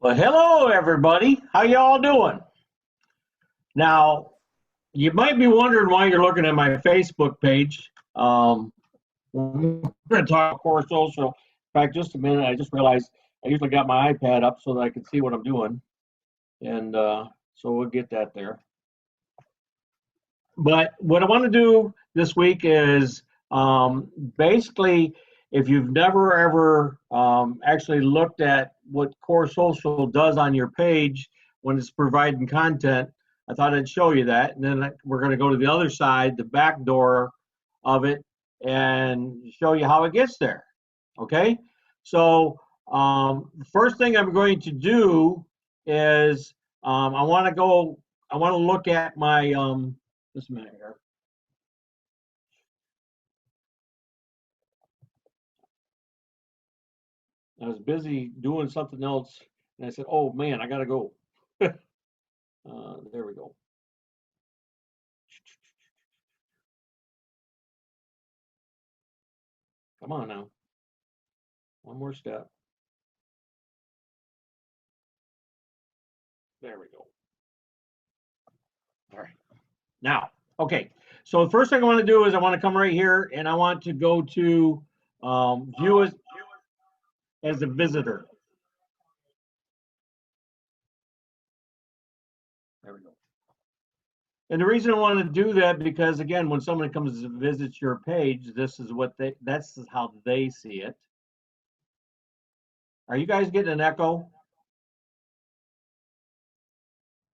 Well, hello everybody. How y'all doing? Now, you might be wondering why you're looking at my Facebook page. We're going to talk core social. In fact, just a minute. I just realized I usually got my iPad up so that I can see what I'm doing, and so we'll get that there. But what I want to do this week is basically, if you've never ever actually looked at what Core Social does on your page when it's providing content, I thought I'd show you that. And then we're going to go to the other side, the back door of it, and show you how it gets there. Okay? So the first thing I'm going to do is I want to look at my just a minute here. I was busy doing something else, and I said, "Oh man, I gotta go." There we go. Come on now. One more step. There we go. All right. Now, okay. So the first thing I want to do is I want to come right here, and I want to go to view as a visitor. There we go. And the reason I want to do that because again, when someone comes to visit your page, that's how they see it. Are you guys getting an echo?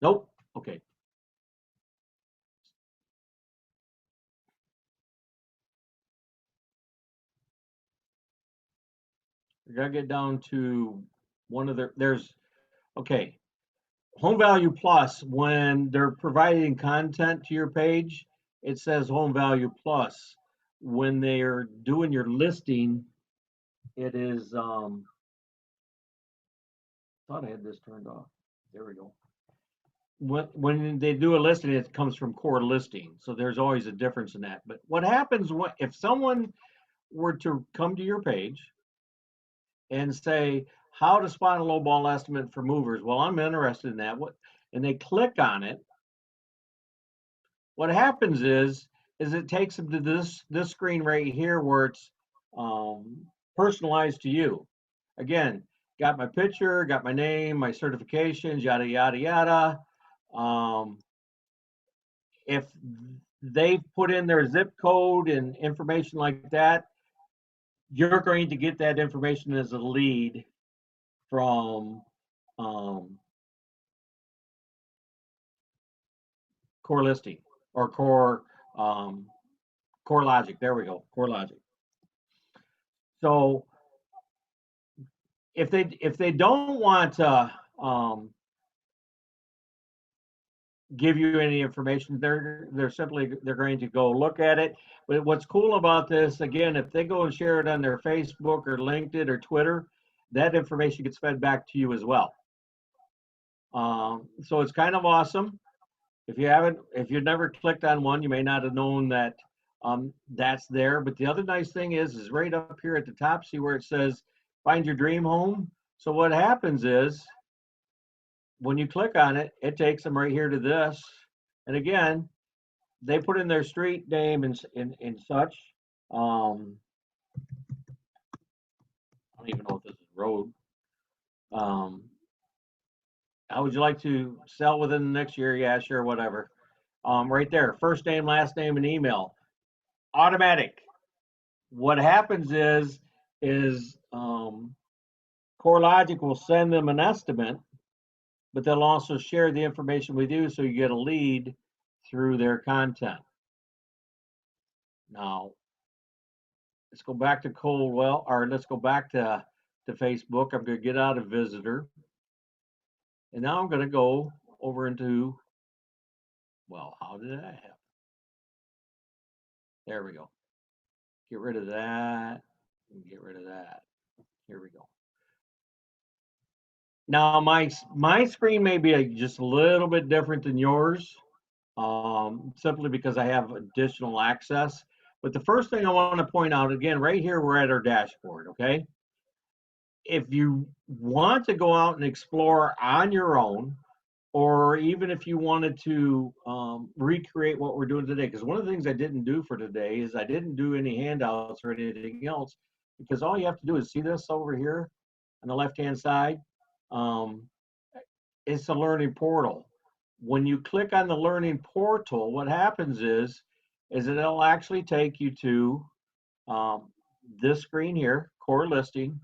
Nope. Okay. You gotta get down to one of okay, home value plus, when they're providing content to your page, it says home value plus. When they're doing your listing, it is, thought I had this turned off. There we go. When they do a listing, it comes from core listing. So there's always a difference in that. But what happens if someone were to come to your page and say, how to spot a low ball estimate for movers? Well, I'm interested in that. And they click on it. What happens is it takes them to this screen right here where it's personalized to you. Again, got my picture, got my name, my certifications, yada yada yada. If they put in their zip code and information like that, you're going to get that information as a lead from core listing or core logic. There we go, core logic. So if they don't want to give you any information, they're going to go look at it. But what's cool about this, again, if they go and share it on their Facebook or LinkedIn or Twitter, that information gets fed back to you as well. So it's kind of awesome. If you've never clicked on one, you may not have known that that's there. But the other nice thing is right up here at the top, see where it says find your dream home. So what happens is when you click on it, it takes them right here to this. And again, they put in their street name and such. I don't even know if this is road. How would you like to sell within the next year? Yeah, sure, whatever. Right there, first name, last name, and email. Automatic. What happens is CoreLogic will send them an estimate, but they'll also share the information with you so you get a lead through their content. Now, let's go back to Coldwell, or let's go back to Facebook. I'm going to get out of visitor. And now I'm going to go over into, well, how did that happen? There we go. Get rid of that and get rid of that. Here we go. Now my screen may be just a little bit different than yours, simply because I have additional access. But the first thing I want to point out, again, right here, we're at our dashboard, okay? if you want to go out and explore on your own, or even if you wanted to recreate what we're doing today, because one of the things I didn't do for today is I didn't do any handouts or anything else, because all you have to do is see this over here on the left-hand side. Um, it's a learning portal. When you click on the learning portal, what happens is it'll actually take you to this screen here, core listing,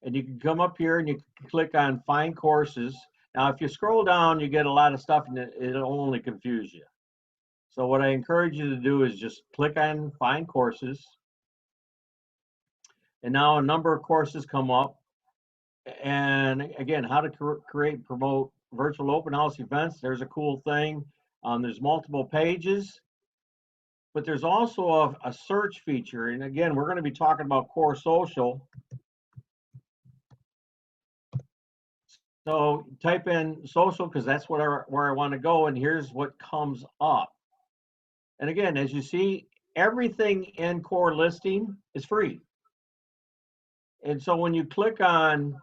and you can come up here and you can click on find courses. Now, if you scroll down, you get a lot of stuff and it'll only confuse you. So what I encourage you to do is just click on find courses. And now a number of courses come up. And again, how to create and promote virtual open house events. There's a cool thing. There's multiple pages, but there's also a search feature. And again, we're going to be talking about core social. So type in social because that's where I want to go, and here's what comes up. And again, as you see, everything in core listing is free. And so when you click on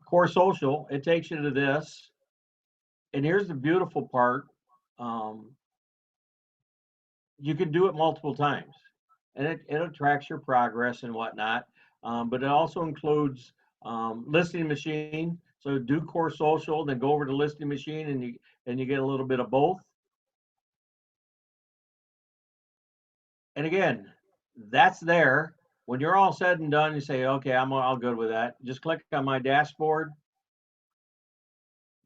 core social, it takes you to this. And here's the beautiful part. You can do it multiple times, and it tracks your progress and whatnot. But it also includes listing machine. So do core social, then go over to listing machine, and you get a little bit of both. And again, that's there. When you're all said and done, you say, okay, I'm all good with that. Just click on my dashboard.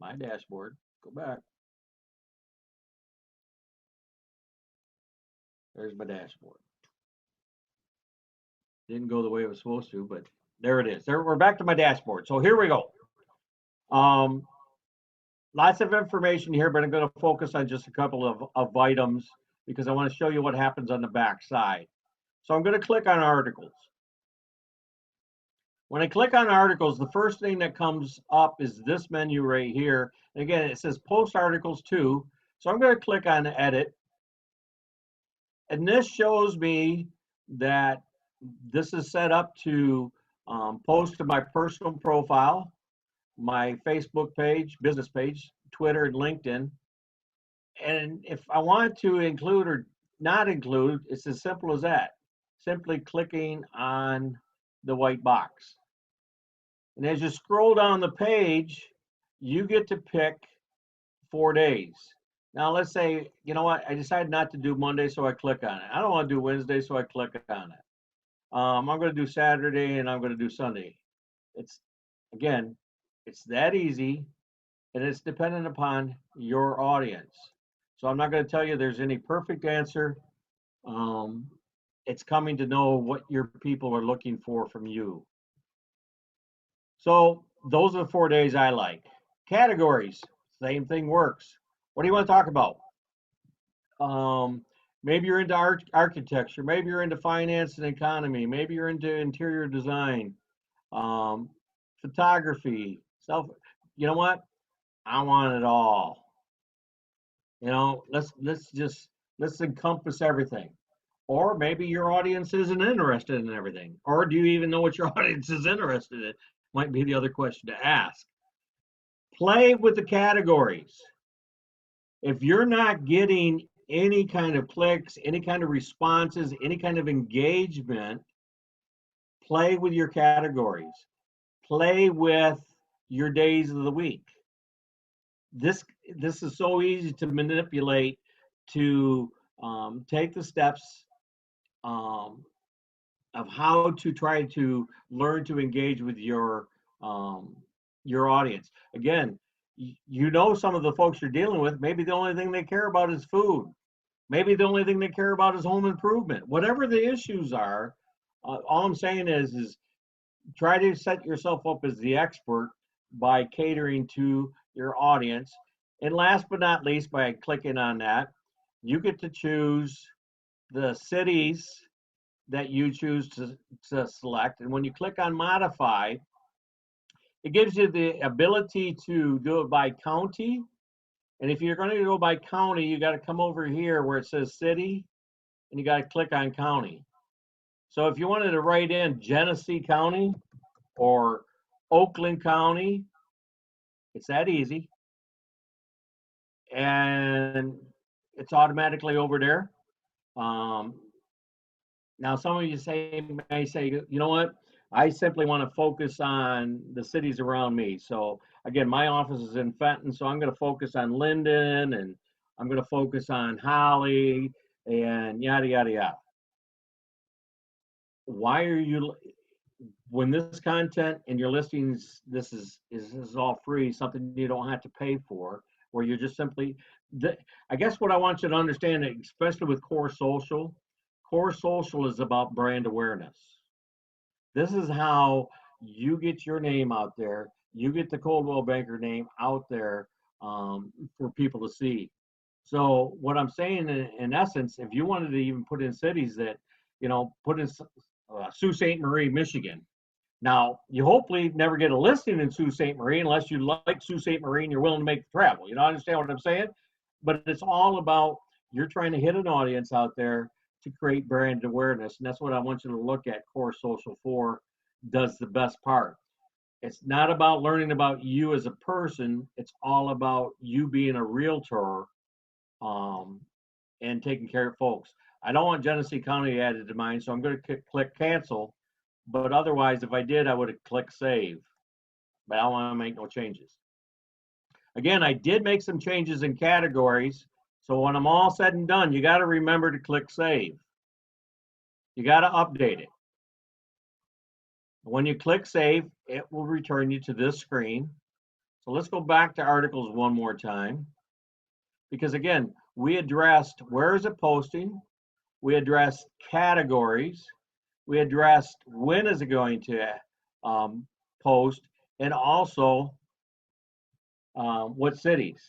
My dashboard. Go back. There's my dashboard. Didn't go the way it was supposed to, but there it is. There, we're back to my dashboard. So here we go. Lots of information here, but I'm going to focus on just a couple of items because I want to show you what happens on the back side. So I'm going to click on articles. When I click on articles, the first thing that comes up is this menu right here. And again, it says post articles too. So I'm going to click on edit. And this shows me that this is set up to post to my personal profile, my Facebook page, business page, Twitter, and LinkedIn. And if I want to include or not include, it's as simple as that. Simply clicking on the white box. And as you scroll down the page, you get to pick 4 days. Now let's say, you know what, I decided not to do Monday, so I click on it. I don't want to do Wednesday, so I click on it. I'm going to do Saturday and I'm going to do Sunday. It's, again, it's that easy, and it's dependent upon your audience. So I'm not going to tell you there's any perfect answer. It's coming to know what your people are looking for from you. So those are the 4 days I like. Categories, same thing works. What do you want to talk about? Maybe you're into architecture. Maybe you're into finance and economy. Maybe you're into interior design, photography, you know what? I want it all. You know, let's encompass everything. Or maybe your audience isn't interested in everything. Or do you even know what your audience is interested in? Might be the other question to ask. Play with the categories. If you're not getting any kind of clicks, any kind of responses, any kind of engagement, play with your categories. Play with your days of the week. This is so easy to manipulate, to take the steps of how to try to learn to engage with your audience. Again, you know, some of the folks you're dealing with, maybe the only thing they care about is food. Maybe the only thing they care about is home improvement. Whatever the issues are, all I'm saying is try to set yourself up as the expert by catering to your audience. And last but not least, by clicking on that, you get to choose the cities that you choose to select. And when you click on modify, it gives you the ability to do it by county. And if you're going to go by county, you got to come over here where it says city, and you got to click on county. So if you wanted to write in Genesee County, or Oakland County. It's that easy. And it's automatically over there. Um, Now, some of you may say, you know what? I simply want to focus on the cities around me. So again, my office is in Fenton, so I'm going to focus on Linden, and I'm going to focus on Holly, and yada yada yada. Why are you, when this content in your listings, this is all free, something you don't have to pay for, where you're just simply, I guess what I want you to understand, especially with Core Social is about brand awareness. This is how you get your name out there. You get the Coldwell Banker name out there for people to see. So what I'm saying in essence, if you wanted to even put in cities that, put in Sault Ste. Marie, Michigan. Now, you hopefully never get a listing in Sault Ste. Marie unless you like Sault Ste. Marie and you're willing to make the travel. Understand what I'm saying? But it's all about, you're trying to hit an audience out there to create brand awareness. And that's what I want you to look at Core Social for, does the best part. It's not about learning about you as a person. It's all about you being a realtor and taking care of folks. I don't want Genesee County added to mine, so I'm going to click cancel. But otherwise, if I did, I would have clicked save. But I don't want to make no changes. Again, I did make some changes in categories. So when I'm all said and done, you got to remember to click save. You got to update it. When you click save, it will return you to this screen. So let's go back to articles one more time. Because again, we addressed where is it posting, we addressed categories, we addressed when is it going to post, and also what cities.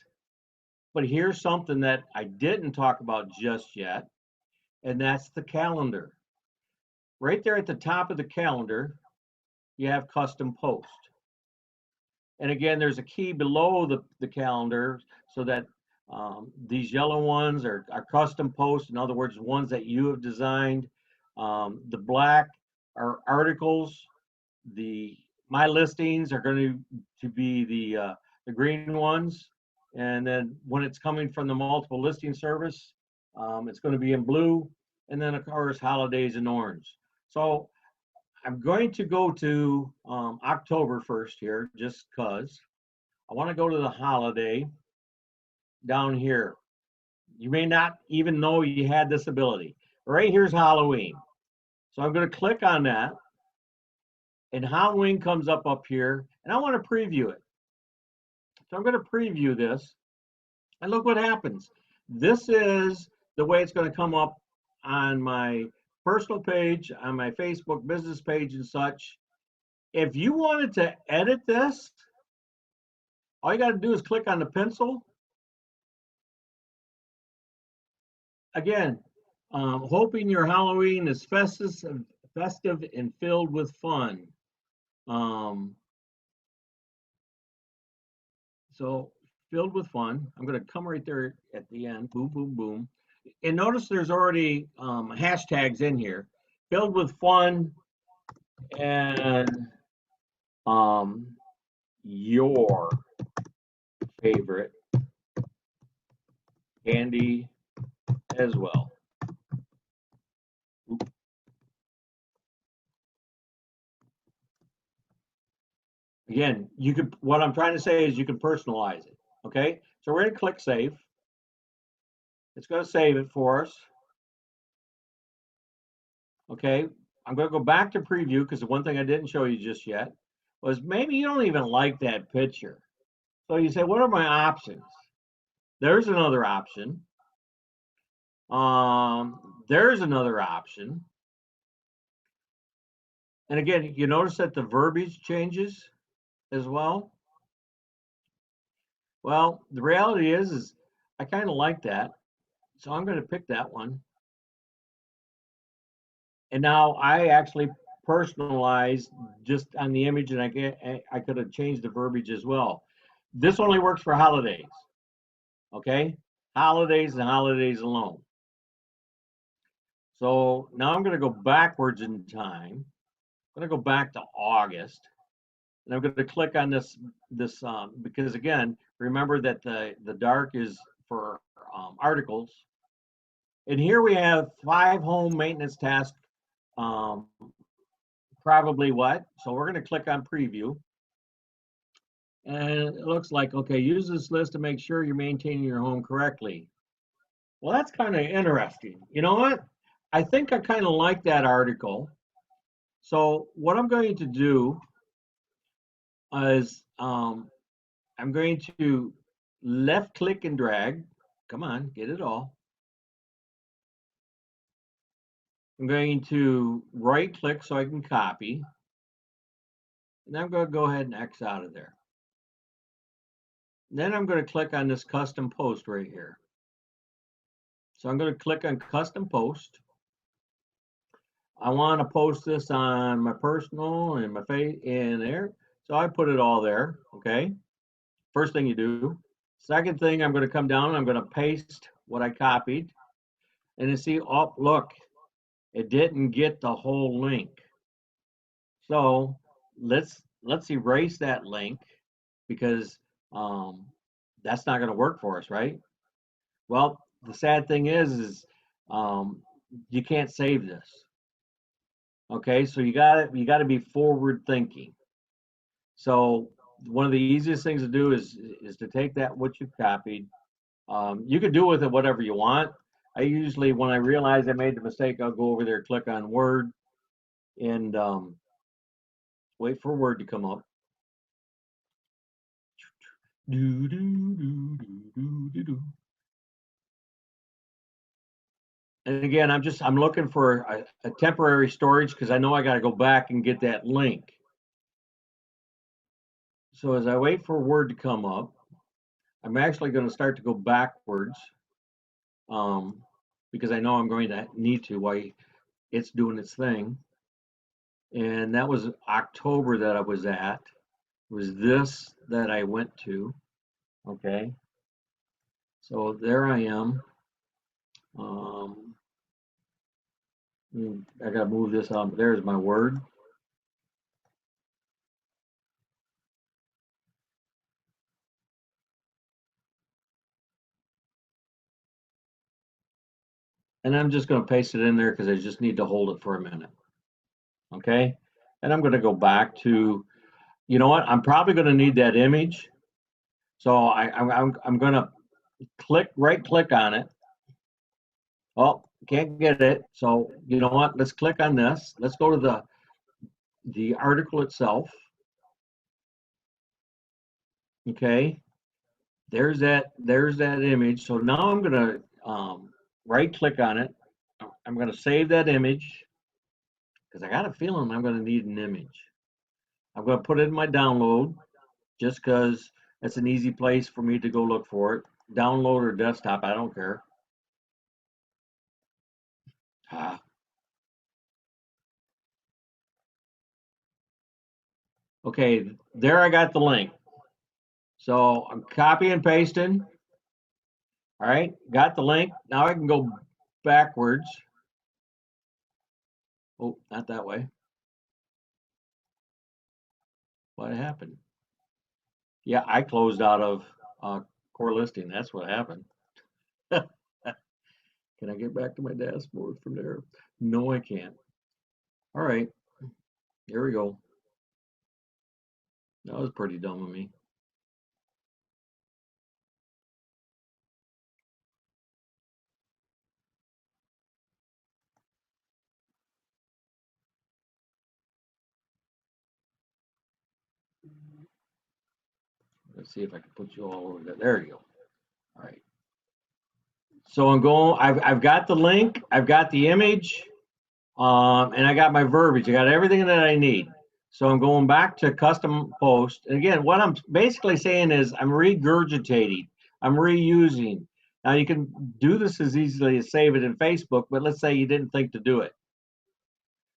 But here's something that I didn't talk about just yet, and that's the calendar. Right there at the top of the calendar, you have custom post. And again, there's a key below the calendar so that these yellow ones are custom posts. In other words, ones that you have designed. The black are articles. My listings are going to be the green ones. And then when it's coming from the multiple listing service, it's going to be in blue. And then of course, holidays in orange. So I'm going to go to October 1st here, just because I want to go to the holiday down here. You may not even know you had this ability. Right here's Halloween. So I'm going to click on that, and Halloween comes up here, and I want to preview it. So I'm going to preview this, and look what happens. This is the way it's going to come up on my personal page, on my Facebook business page and such. If you wanted to edit this, all you got to do is click on the pencil. Again, hoping your Halloween is festive and filled with fun. So filled with fun. I'm going to come right there at the end. Boom, boom, boom. And notice there's already hashtags in here. Filled with fun and your favorite candy as well. Oop. Again, what I'm trying to say is you can personalize it. Okay, so we're going to click save. It's going to save it for us. Okay, I'm going to go back to preview because the one thing I didn't show you just yet was maybe you don't even like that picture. So you say, what are my options? There's another option. There's another option. And again, you notice that the verbiage changes as well. Well, the reality is I kind of like that. So I'm going to pick that one. And now I actually personalized just on the image, and I could have changed the verbiage as well. This only works for holidays. Okay? Holidays and holidays alone. So now I'm going to go backwards in time. I'm going to go back to August. And I'm going to click on this because again, remember that the dark is for articles. And here we have 5 home maintenance tasks. Um, probably what? So we're going to click on preview. And it looks like, okay, use this list to make sure you're maintaining your home correctly. Well, that's kind of interesting. You know what? I think I kind of like that article. So what I'm going to do is I'm going to left click and drag. Come on, get it all. I'm going to right click so I can copy. And I'm going to go ahead and X out of there. Then I'm going to click on this custom post right here. So I'm going to click on custom post. I want to post this on my personal and my face in there. So I put it all there, okay? First thing you do. Second thing, I'm going to come down and I'm going to paste what I copied. And you see, oh, look, it didn't get the whole link. So let's erase that link because that's not going to work for us, right? Well, the sad thing is you can't save this. Okay, so you got to be forward thinking. So one of the easiest things to do is to take that what you copied. You can do with it whatever you want. I usually, when I realize I made the mistake, I'll go over there, click on Word, and wait for Word to come up. Do, do, do, do, do, do. And again, I'm looking for a temporary storage because I know I got to go back and get that link. So as I wait for Word to come up, I'm actually going to start to go backwards because I know I'm going to need to while it's doing its thing. And that was October that I was at. It was this that I went to. Okay. So there I am. I got to move this on. There's my Word. And I'm just going to paste it in there because I just need to hold it for a minute. Okay. And I'm going to go back to, you know what? I'm probably going to need that image. So I'm going to right click on it. Oh, can't get it. So you know what? Let's click on this. Let's go to the article itself. Okay. There's that image. So now I'm going to right click on it. I'm going to save that image because I got a feeling I'm going to need an image. I'm going to put it in my download just because it's an easy place for me to go look for it. Download or desktop, I don't care. Okay, there I got the link. So I'm copy and pasting. All right, got the link. Now I can go backwards. Oh, not that way. What happened? Yeah, I closed out of core listing. That's what happened. Can I get back to my dashboard from there? No, I can't. All right, here we go. That was pretty dumb of me. Let's see if I can put you all over there. There you go. All right. So I'm going, I've got the link, I've got the image, and I got my verbiage. I got everything that I need. So I'm going back to custom post. And again, what I'm basically saying is I'm regurgitating, I'm reusing. Now you can do this as easily as save it in Facebook, but let's say you didn't think to do it.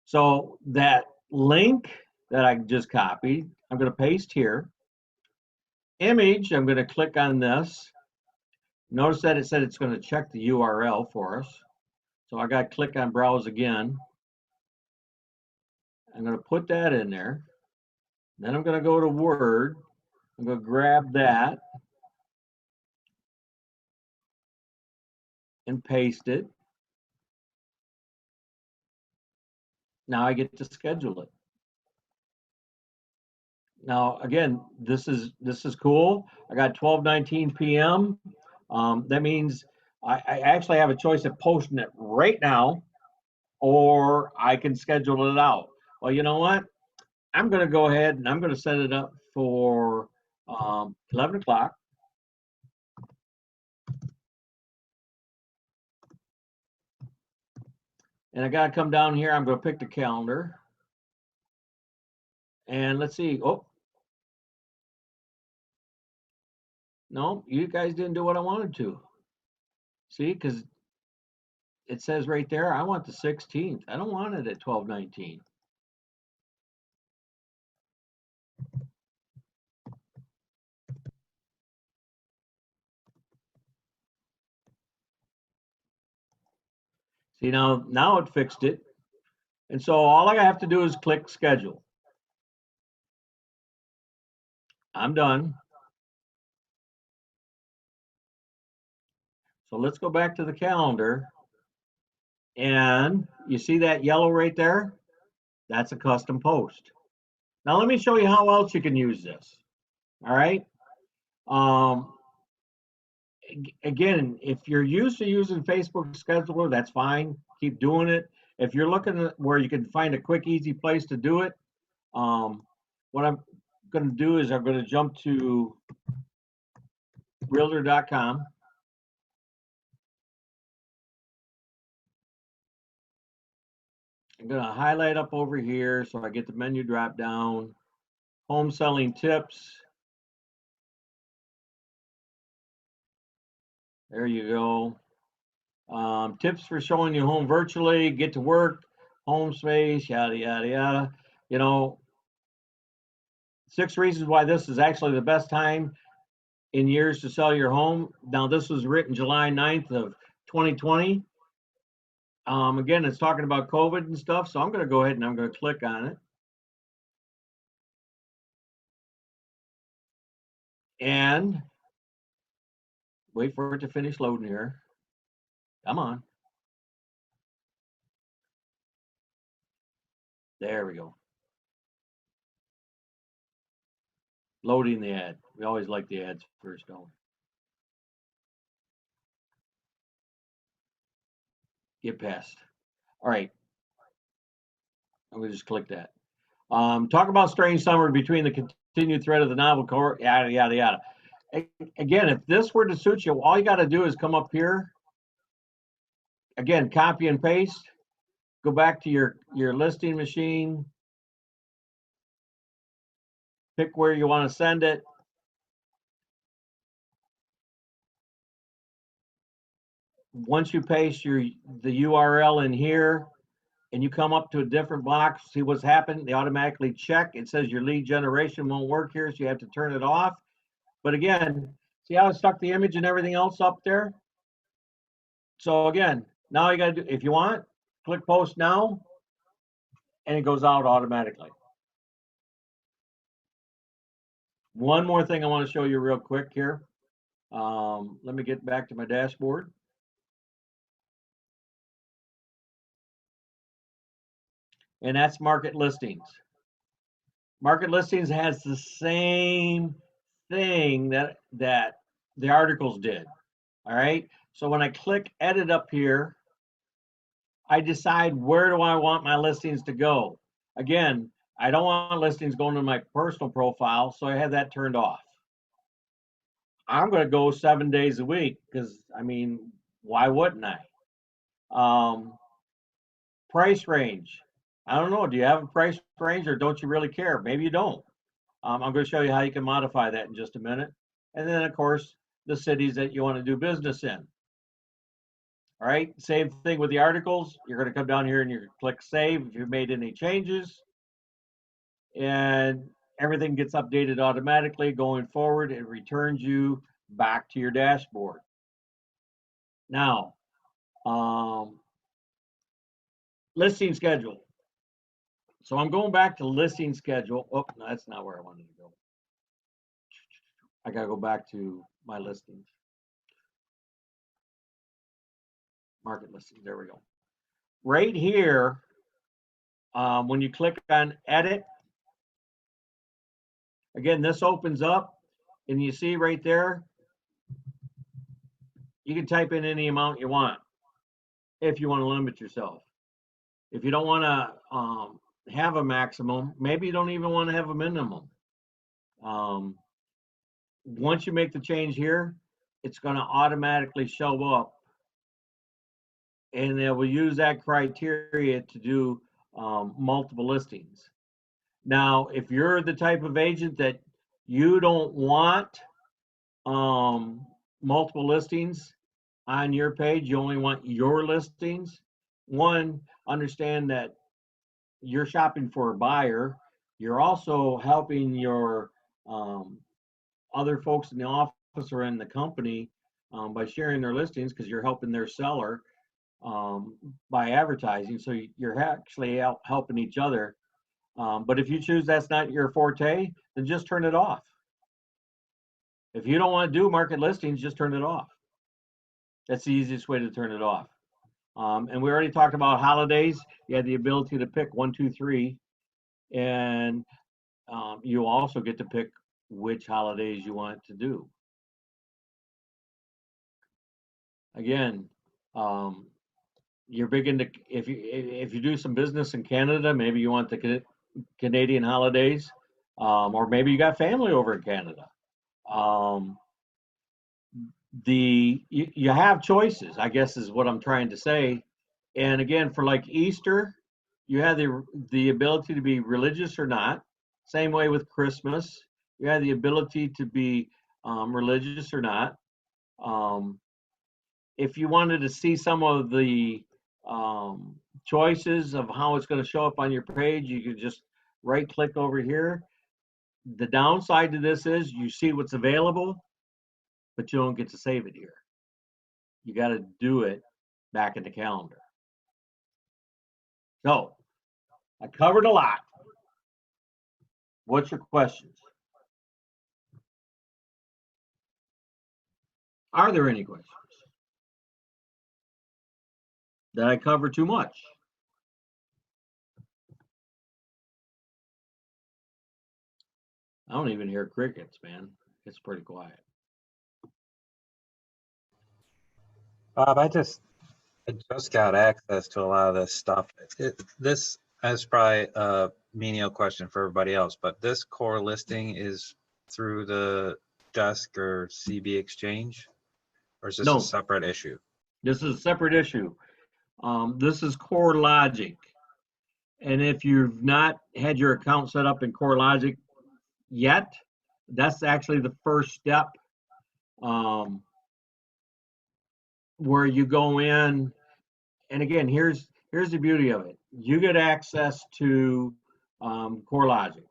So that link that I just copied, I'm going to paste here. Image, I'm going to click on this. Notice that it said it's going to check the URL for us. So I got to click on browse again. I'm going to put that in there. Then I'm going to go to Word. I'm going to grab that and paste it. Now I get to schedule it. Now again, this is cool. I got 12:19 p.m. That means I actually have a choice of posting it right now, or I can schedule it out. Well, you know what? I'm going to go ahead and I'm going to set it up for 11 o'clock. And I got to come down here. I'm going to pick the calendar. And let's see. Oh, no, you guys didn't do what I wanted to. See, because it says right there, I want the 16th. I don't want it at 12:19. See, now it fixed it. And so all I have to do is click schedule. I'm done. So let's go back to the calendar. And you see that yellow right there? That's a custom post. Now let me show you how else you can use this. All right. Um, Again, if you're used to using Facebook Scheduler, that's fine. Keep doing it. If you're looking at where you can find a quick, easy place to do it, what I'm going to do is I'm going to jump to realtor.com. I'm going to highlight up over here so I get the menu drop down. Home selling tips. There you go. Tips for showing your home virtually, get to work, home space, yada, yada, yada. You know, 6 reasons why this is actually the best time in years to sell your home. Now, this was written July 9th of 2020. Again, it's talking about COVID and stuff, so I'm going to go ahead and I'm going to click on it. And wait for it to finish loading here. Come on. There we go. Loading the ad. We always like the ads first, don't we? Get past. All right. I'm going to just click that. Talk about strange summary between the continued thread of the novel core, yada, yada, yada. Again, if this were to suit you, all you got to do is come up here. Again, copy and paste. Go back to your listing machine. Pick where you want to send it. Once you paste the URL in here and you come up to a different block, see what's happened, they automatically check. It says your lead generation won't work here, so you have to turn it off. But again, see how I stuck the image and everything else up there? So again, now you got to do, if you want, click post now, and it goes out automatically. One more thing I want to show you real quick here. Let me get back to my dashboard. And that's market listings. Market listings has the same thing that the articles did. All right. So when I click edit up here, I decide where do I want my listings to go. Again, I don't want listings going to my personal profile, so I have that turned off. I'm going to go 7 days a week because, I mean, why wouldn't I? Price range. I don't know. Do you have a price range or don't you really care? Maybe you don't. I'm going to show you how you can modify that in just a minute. And then, of course, the cities that you want to do business in. All right, same thing with the articles. You're going to come down here and you click save if you've made any changes. And everything gets updated automatically going forward. It returns you back to your dashboard. Now, listing schedule. So I'm going back to listing schedule. Oh, no, that's not where I wanted to go. I got to go back to my listings. Market listings. There we go. Right here, when you click on edit, again, this opens up and you see right there, you can type in any amount you want if you want to limit yourself. If you don't want to have a maximum, maybe you don't even want to have a minimum. Once you make the change here, it's going to automatically show up, and it will use that criteria to do multiple listings. Now, if you're the type of agent that you don't want multiple listings on your page, you only want your listings, one, understand that you're shopping for a buyer. You're also helping your other folks in the office or in the company by sharing their listings, because you're helping their seller by advertising. So you're actually helping each other. But if you choose that's not your forte, then just turn it off. If you don't want to do market listings, just turn it off. That's the easiest way to turn it off. And we already talked about holidays. You had the ability to pick 1, 2, 3, and you also get to pick which holidays you want to do. Again, you're big into, if you do some business in Canada, maybe you want the Canadian holidays, or maybe you got family over in Canada. You have choices, I guess is what I'm trying to say. And again, for like Easter, you have the ability to be religious or not. Same way with Christmas, you have the ability to be religious or not. If you wanted to see some of the choices of how it's going to show up on your page, you could just right click over here. The downside to this is you see what's available, but you don't get to save it here. You got to do it back in the calendar. So I covered a lot. What's your questions? Are there any questions? Did I cover too much? I don't even hear crickets, man. It's pretty quiet. Bob, I just got access to a lot of this stuff. This is probably a menial question for everybody else, but this core listing is through the desk or CB exchange, or is this No. a separate issue? This is a separate issue. This is CoreLogic. And if you've not had your account set up in CoreLogic yet, that's actually the first step, where you go in. And again, here's the beauty of it. You get access to CoreLogic.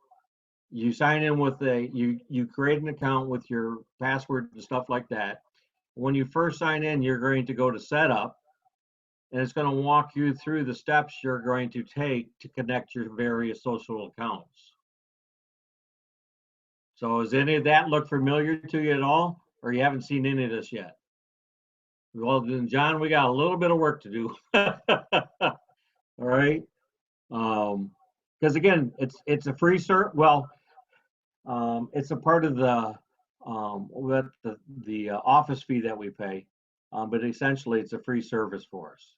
You sign in with you create an account with your password and stuff like that. When you first sign in, you're going to go to setup, and it's going to walk you through the steps you're going to take to connect your various social accounts. So does any of that look familiar to you at all, or you haven't seen any of this yet? Well, then, John, we got a little bit of work to do. All right. Because again, it's a free service. Well, it's a part of the office fee that we pay, but essentially it's a free service for us.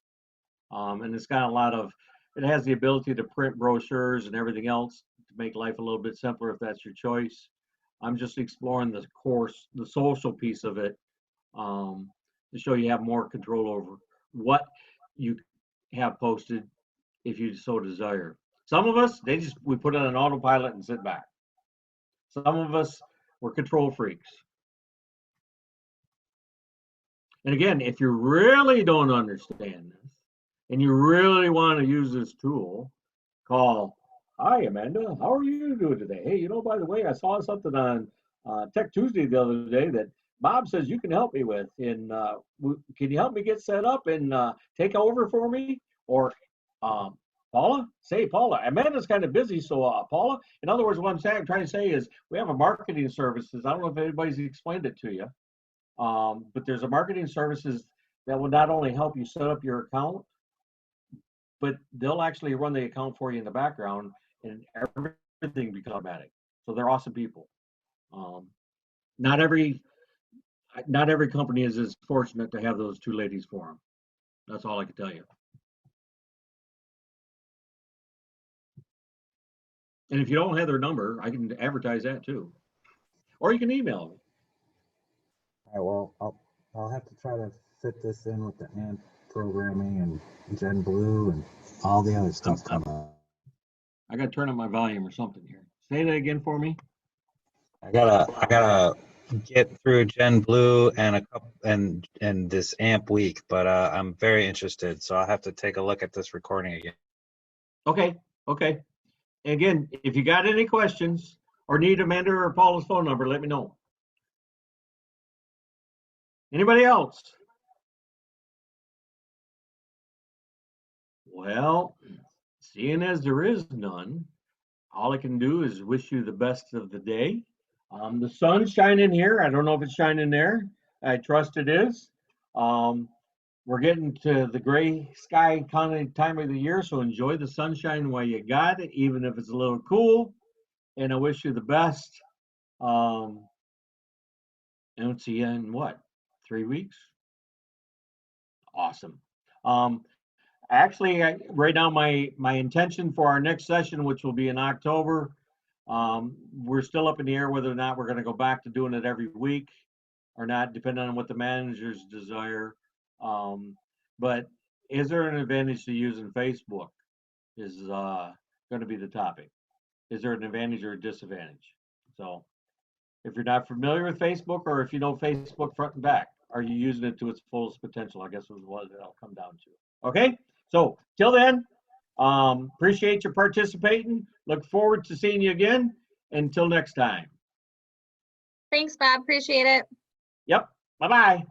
And it's got a lot of, it has the ability to print brochures and everything else to make life a little bit simpler if that's your choice. I'm just exploring the social piece of it, to show you have more control over what you have posted if you so desire. Some of us, we put it on autopilot and sit back. Some of us, we're control freaks. And again, if you really don't understand this and you really want to use this tool, call, "Hi, Amanda, how are you doing today? Hey, by the way, I saw something on Tech Tuesday the other day that Bob says you can help me with. And can you help me get set up and take over for me? Or Paula? Say, Paula. Amanda's kind of busy, so Paula. In other words, what I'm saying, trying to say is, we have a marketing services. I don't know if anybody's explained it to you, but there's a marketing services that will not only help you set up your account, but they'll actually run the account for you in the background, and everything becomes automatic. So they're awesome people. Not every company is as fortunate to have those two ladies for them. That's all I can tell you. And if you don't have their number, I can advertise that too. Or you can email me. All right, well, I'll have to try to fit this in with the AMP programming and Gen Blue and all the other stuff coming up. I got to turn up my volume or something here. Say that again for me. I gotta get through Gen Blue and a couple and this AMP week, but I'm very interested, so I'll have to take a look at this recording again. Okay. Again, if you got any questions or need Amanda or Paula's phone number, let me know. Anybody else? Well, seeing as there is none, all I can do is wish you the best of the day. The sun's shining here. I don't know if it's shining there. I trust it is. We're getting to the gray sky kind of time of the year, so enjoy the sunshine while you got it, even if it's a little cool. And I wish you the best. And we'll see you in what, 3 weeks? Awesome. Actually, right now, my intention for our next session, which will be in October, we're still up in the air whether or not we're going to go back to doing it every week or not, depending on what the managers desire. But is there an advantage to using Facebook is going to be the topic. Is there an advantage or a disadvantage? So if you're not familiar with Facebook, or if you know Facebook front and back, are you using it to its fullest potential? I guess is what it'll come down to. Okay, so till then, appreciate your participating. Look forward to seeing you again. Until next time. Thanks, Bob. Appreciate it. Yep. Bye-bye.